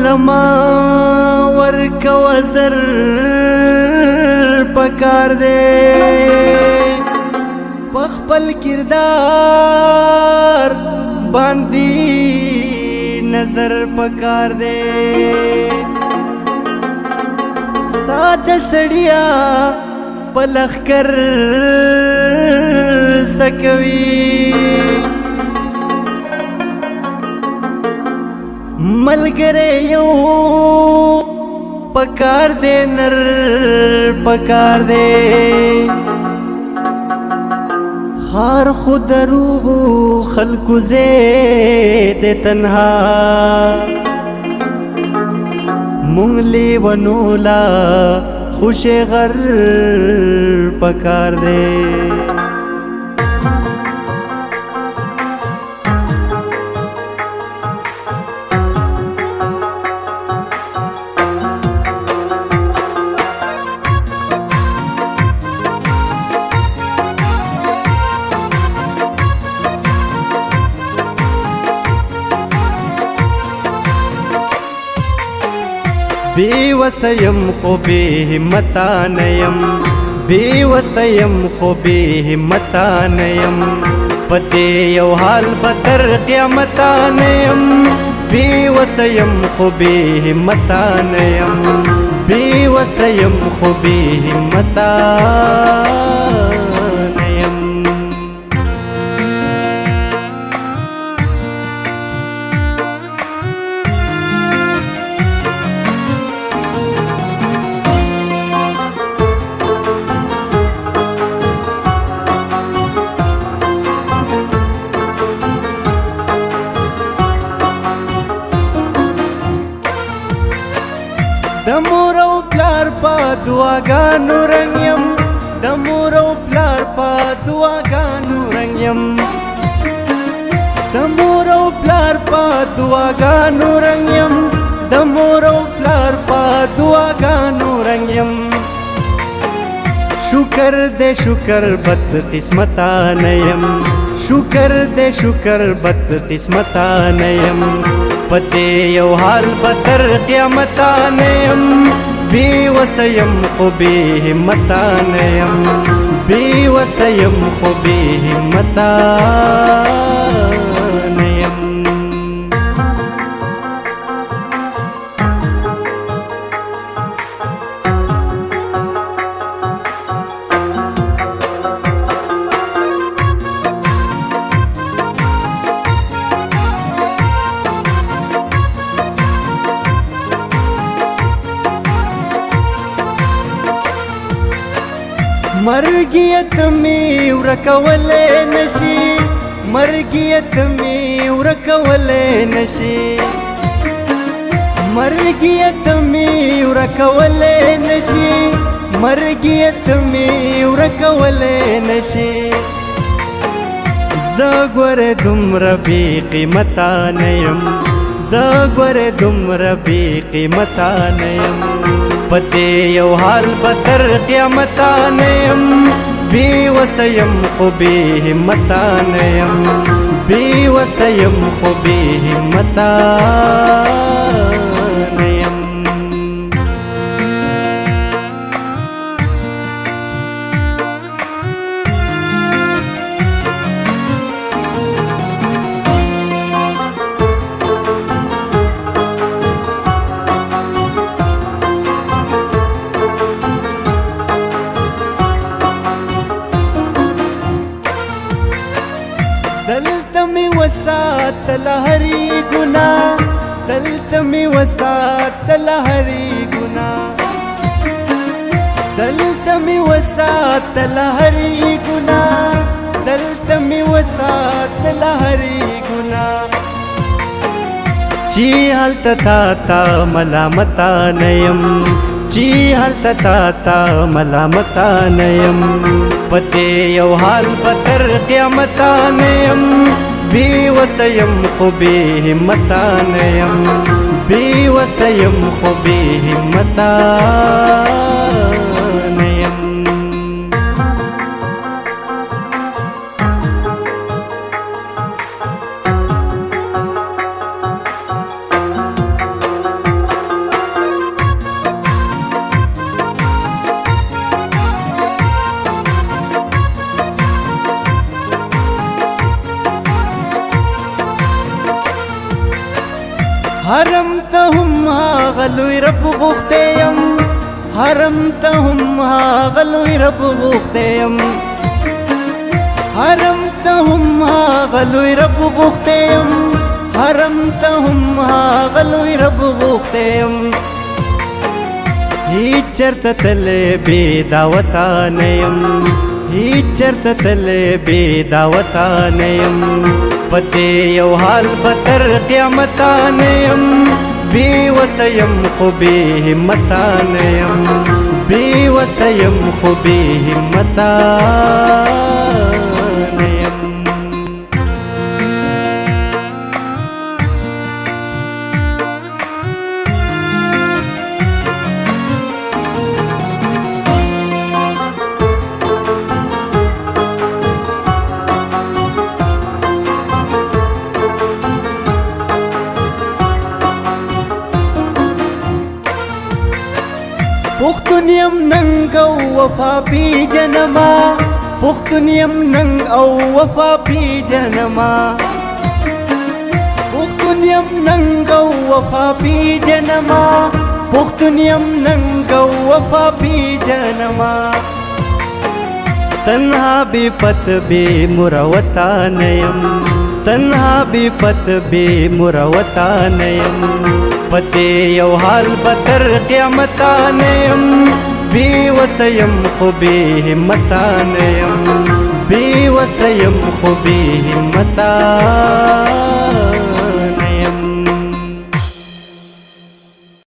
لما ورکو زر پکار دے پخپل کردار باندی نظر پکار دے ساد سڑیا پلخ کر سکوی ملګری یو پکار دے نر پکار دے خار خود دروغو خلقو زید تنها مونگلی ونولا خوش غر پکار دے بی وسیم خو بی همتانیم بی وسیم خو بی همتانیم پدې یو حال بدر قیامتانیم بی وسیم خو بی همتانیم بی وسیم خو بی همتانیم د مور او پلار په دعاګانو رنګ یم د مور او پلار په دعاګانو رنګ یم د مور او پلار په دعاګانو رنګ یم د مور او پلار په دعاګانو رنګ یم شکر دې شکر بد قسمتانه یم شکر دې شکر بد قسمتانه یم پدې یو حال بدر قیامتانیم بی وسیم خو بی همتانیم بی وسیم خو بی همتانیم مرګیت می ورکولې نشي مرګیت می ورکولې نشي مرګیت می ورکولې نشي مرګیت می ورکولې نشي زګور دومره بی قیمتانه یم زګور دومره بی قیمتانه یم پدې یو حال بدر قیامتانیم بی وسیم خو بی همتانیم بی وسیم خو بی همتانیم دلته می وساتل هری ګناه دلته می وساتل هری ګناه دلته می وساتل هری ګناه دلته می وساتل هری ګناه چی حالت تا ملامتانیم چی حالت تا ملامتانیم پدې یو حال بدر قیامتانیم بی وسیم خو بی همتانیم بی وسیم خو بی همتانیم لوی رب غوښتی یم حرم ته هم هغه لوی رب غوښتی یم حرم ته هم هغه لوی رب غوښتی یم حرم ته هم هغه لوی رب غوښتی یم هیڅ چرته تللی بې دعوته نه یم هیڅ چرته تللی بې دعوته نه یم په دې یو حال به تر قیامته نه یم بې وسه یم خو بې همته نه یم بې وسه یم خو بې همته نه یم پختون یم ننګ او وفا پیژنما پختون یم ننګ او وفا پیژنما پختون یم ننګ او وفا پیژنما پختون یم ننګ او وفا پیژنما تنها بی پت بی مروتا نیم تنها بی پت بی مروتا نیم پدې یو حال به تر قیامته نه یم بې وسه یم خو بې همته نه یم بې وسه یم خو بې همته